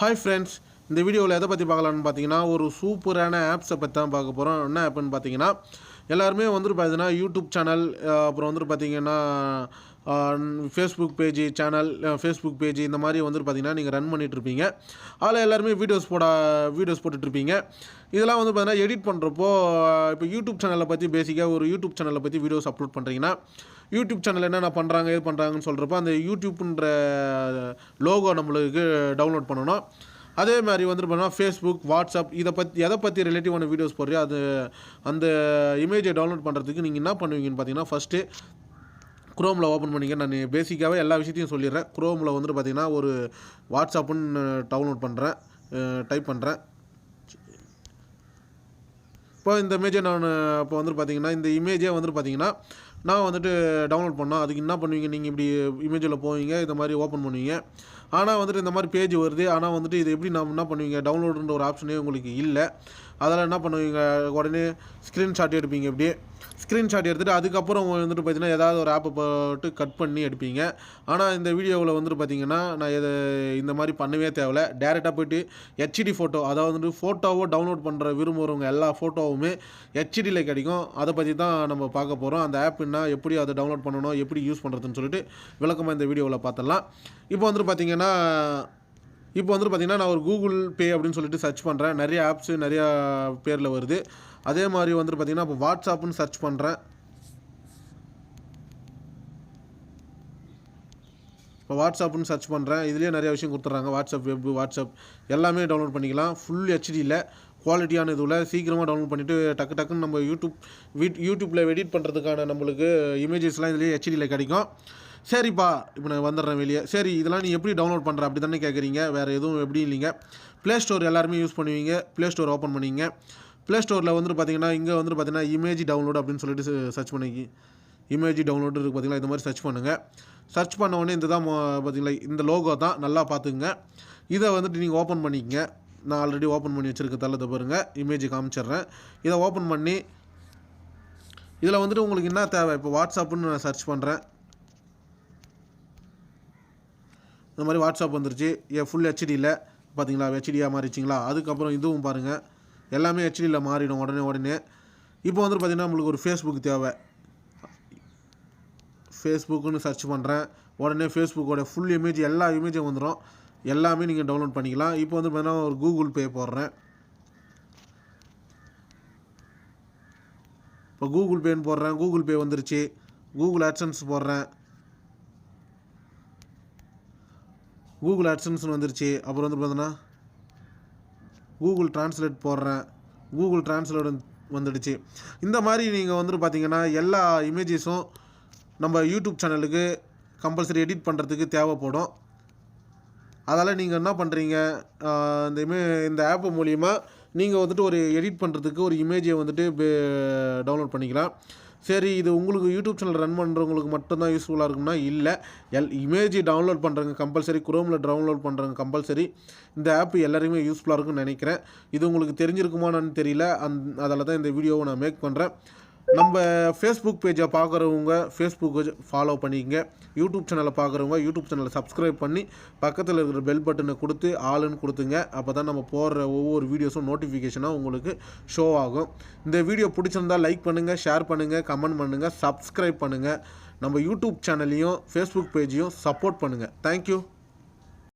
Hi friends, இந்த வீடியோவில் எதை பற்றி பார்க்கலான்னு பார்த்தீங்கன்னா ஒரு சூப்பரான ஆப்ஸை பற்றி தான் பார்க்க போகிறோம். என்ன ஆப்புன்னு பார்த்தீங்கன்னா எல்லாருமே வந்துட்டு பார்த்தீங்கன்னா யூடியூப் சேனல், அப்புறம் வந்துட்டு பார்த்தீங்கன்னா Facebook page channel, Facebook page இந்த மாதிரி வந்துட்டு பார்த்தீங்கன்னா நீங்கள் ரன் பண்ணிகிட்ருப்பீங்க. அதில் எல்லாருமே வீடியோஸ் போட்டுட்ருப்பீங்க. இதெல்லாம் வந்து பார்த்தீங்கன்னா எடிட் பண்ணுறப்போ இப்போ யூடியூப் சேனலை பற்றி பேசிக்காக ஒரு யூடியூப் சேனலை பற்றி வீடியோஸ் அப்லோட் பண்ணுறீங்கன்னா யூடியூப் சேனல் என்னென்ன பண்ணுறாங்க ஏது பண்ணுறாங்கன்னு சொல்கிறப்போ அந்த யூடியூப்ன்ற லோகோ நம்மளுக்கு டவுன்லோட் பண்ணணும். அதே மாதிரி வந்துட்டு பார்த்தீங்கன்னா ஃபேஸ்புக், வாட்ஸ்அப் எதை பற்றி ரிலேட்டிவான வீடியோஸ் போடுறியோ அந்த இமேஜை டவுன்லோட் பண்ணுறதுக்கு நீங்கள் என்ன பண்ணுவீங்கன்னு பார்த்தீங்கன்னா ஃபஸ்ட்டு குரோமில் ஓப்பன் பண்ணிங்க. நான் பேசிக்காகவே எல்லா விஷயத்தையும் சொல்லிடுறேன். குரோமில் வந்துட்டு பார்த்தீங்கன்னா ஒரு வாட்ஸ்அப்புன்னு டவுன்லோட் பண்ணுறேன், டைப் பண்ணுறேன். இப்போ இந்த இமேஜை நான் இப்போ வந்துட்டு பார்த்தீங்கன்னா இந்த இமேஜே வந்துட்டு பார்த்தீங்கன்னா நான் வந்துட்டு டவுன்லோட் பண்ணோம். அதுக்கு என்ன பண்ணுவீங்க, நீங்கள் இப்படி இமேஜில் போவீங்க, இந்த மாதிரி ஓப்பன் பண்ணுவீங்க. ஆனால் வந்துட்டு இந்த மாதிரி பேஜ் வருது. ஆனால் வந்துட்டு இது எப்படி நான் என்ன பண்ணுவீங்க, டவுன்லோடுன்ற ஒரு ஆப்ஷனே உங்களுக்கு இல்லை. அதெல்லாம் என்ன பண்ணுவீங்க, உடனே ஸ்க்ரீன்ஷாட் எடுப்பீங்க. இப்படியே ஸ்க்ரீன்ஷாட் எடுத்துகிட்டு அதுக்கப்புறம் வந்துட்டு பார்த்தீங்கன்னா ஏதாவது ஒரு ஆப்பை போட்டு கட் பண்ணி எடுப்பீங்க. ஆனால் இந்த வீடியோவில் வந்துட்டு பார்த்தீங்கன்னா நான் இந்த மாதிரி பண்ணவே தேவையில்ல. டேரெக்டாக போய்ட்டு ஹெச்டி ஃபோட்டோ, அதாவது வந்துட்டு ஃபோட்டோவோ டவுன்லோட் பண்ணுற விரும்புகிறவங்க எல்லா ஃபோட்டோவுமே ஹெச்டியில் கிடைக்கும். அதை பற்றி தான் நம்ம பார்க்க போகிறோம். அந்த ஆப்னா எப்படி அதை டவுன்லோட் பண்ணணும், எப்படி யூஸ் பண்ணுறதுன்னு சொல்லிட்டு விளக்கமாக இந்த வீடியோவில் பார்த்துடலாம். இப்போ வந்துட்டு பார்த்தீங்கன்னா நான் ஒரு கூகுள் பே அப்படின்னு சொல்லிட்டு சர்ச் பண்ணுறேன். நிறைய ஆப்ஸு நிறையா பேரில் வருது. அதே மாதிரி வந்துட்டு பார்த்தீங்கன்னா இப்போ வாட்ஸ்அப்னு சர்ச் பண்ணுறேன். இப்போ வாட்ஸ்அப்னு சர்ச் பண்ணுறேன். இதுலேயே நிறைய விஷயம் கொடுத்துட்றாங்க. வாட்ஸ்அப் எல்லாமே டவுன்லோட் பண்ணிக்கலாம். ஃபுல் ஹெச்டியில் குவாலிட்டியான இதுவில் சீக்கிரமாக டவுன்லோட் பண்ணிவிட்டு டக்குன்னு நம்ம யூடியூப்பில் எடிட் பண்ணுறதுக்கான நம்மளுக்கு இமேஜஸ்லாம் இதுலேயே ஹெச்டியில் கிடைக்கும். சரிப்பா, இப்போ நான் வந்துடுறேன் வெளியே. சரி, இதெல்லாம் நீ எப்படி டவுன்லோட் பண்ணுற அப்படி தானே கேட்குறீங்க. வேறு எதுவும் எப்படி இல்லைங்க. ப்ளே ஸ்டோர் எல்லாருமே யூஸ் பண்ணுவீங்க. ப்ளே ஸ்டோர் ஓப்பன் பண்ணிங்க. ப்ளே ஸ்டோரில் வந்துட்டு பார்த்தீங்கன்னா இங்கே வந்துட்டு பார்த்தீங்கன்னா இமேஜ் டவுன்லோட் அப்படின்னு சொல்லிட்டு சர்ச் பண்ணிக்கி. இமேஜ் டவுன்லோடு இருக்குது பார்த்தீங்களா, இந்த மாதிரி சர்ச் பண்ணுங்கள். சர்ச் பண்ண உடனே இந்த தான் பார்த்தீங்களா, இந்த லோகோ தான், நல்லா பார்த்துக்குங்க. இதை வந்துட்டு நீங்கள் ஓப்பன் பண்ணிக்கங்க. நான் ஆல்ரெடி ஓப்பன் பண்ணி வச்சுருக்க தள்ளதை பாருங்கள், இமேஜ் காமிச்சிட்றேன். இதை ஓப்பன் பண்ணி இதில் வந்துட்டு உங்களுக்கு என்ன தேவை, இப்போ வாட்ஸ்அப்புன்னு நான் சர்ச் பண்ணுறேன். இந்த மாதிரி வாட்ஸ்அப் வந்துருச்சு. ஃபுல் ஹெச்டியில் பார்த்தீங்களா, ஹெச்டியாக மாறிச்சிங்களா. அதுக்கப்புறம் இதுவும் பாருங்கள், எல்லாமே ஹெச்டியில் மாறிடும் உடனே. இப்போ வந்துட்டு பார்த்திங்கன்னா நம்மளுக்கு ஒரு ஃபேஸ்புக் தேவை. ஃபேஸ்புக்குன்னு சர்ச் பண்ணுறேன். உடனே ஃபேஸ்புக்கோட ஃபுல் இமேஜ் எல்லா இமேஜும் வந்துடும். எல்லாமே நீங்கள் டவுன்லோட் பண்ணிக்கலாம். இப்போ வந்து பார்த்தீங்கன்னா ஒரு கூகுள் பே போடுறேன். இப்போ கூகுள் பேன்னு போடுறேன். கூகுள் பே வந்துருச்சு. கூகுள் ஆட்சன்ஸ் போடுறேன். கூகுள் ஆட்சன்ஸ்னு வந்துருச்சு. அப்புறம் வந்து பார்த்தீங்கன்னா கூகுள் டிரான்ஸ்லேட் போடுறேன். கூகுள் டிரான்ஸ்லேட் வந்துடுச்சு. இந்த மாதிரி நீங்கள் வந்துட்டு பார்த்தீங்கன்னா எல்லா இமேஜஸும் நம்ம யூடியூப் சேனலுக்கு கம்பல்சரி எடிட் பண்ணுறதுக்கு தேவைப்படும். அதால் நீங்கள் என்ன பண்ணுறீங்க, இந்த ஆப்பு மூலிமா நீங்கள் வந்துட்டு ஒரு எடிட் பண்ணுறதுக்கு ஒரு இமேஜை வந்துட்டு டவுன்லோட் பண்ணிக்கலாம். சரி, இது உங்களுக்கு யூடியூப் சேனல் ரன் பண்ணுறவங்களுக்கு மட்டும்தான் யூஸ்ஃபுல்லாக இருக்கும்னா இல்லை, இமேஜ் டவுன்லோட் பண்ணுறவங்க கம்பல்சரி, குரோமில் டவுன்லோட் பண்ணுறவங்க கம்பல்சரி இந்த ஆப் எல்லாருமே யூஸ்ஃபுல்லாக இருக்கும்னு நினைக்கிறேன். இது உங்களுக்கு தெரிஞ்சிருக்குமான்னு தெரியல. அதால் தான் இந்த வீடியோவை நான் மேக் பண்ணுறேன். நம்ம ஃபேஸ்புக் பேஜை பார்க்குறவங்க ஃபேஸ்புக்கை ஃபாலோ பண்ணிக்கங்க. யூடியூப் சேனலை பார்க்குறவங்க யூடியூப் சேனலை சப்ஸ்கிரைப் பண்ணி பக்கத்தில் இருக்கிற பெல் பட்டனை கொடுத்து ஆளுன்னு கொடுத்துங்க. அப்போ தான் நம்ம போடுற ஒவ்வொரு வீடியோஸும் நோட்டிஃபிகேஷனாக உங்களுக்கு ஷோ ஆகும். இந்த வீடியோ பிடிச்சிருந்தால் லைக் பண்ணுங்கள், ஷேர் பண்ணுங்கள், கமெண்ட் பண்ணுங்கள், சப்ஸ்கிரைப் பண்ணுங்கள். நம்ம யூடியூப் சேனலையும் ஃபேஸ்புக் பேஜையும் சப்போர்ட் பண்ணுங்கள். தேங்க்யூ.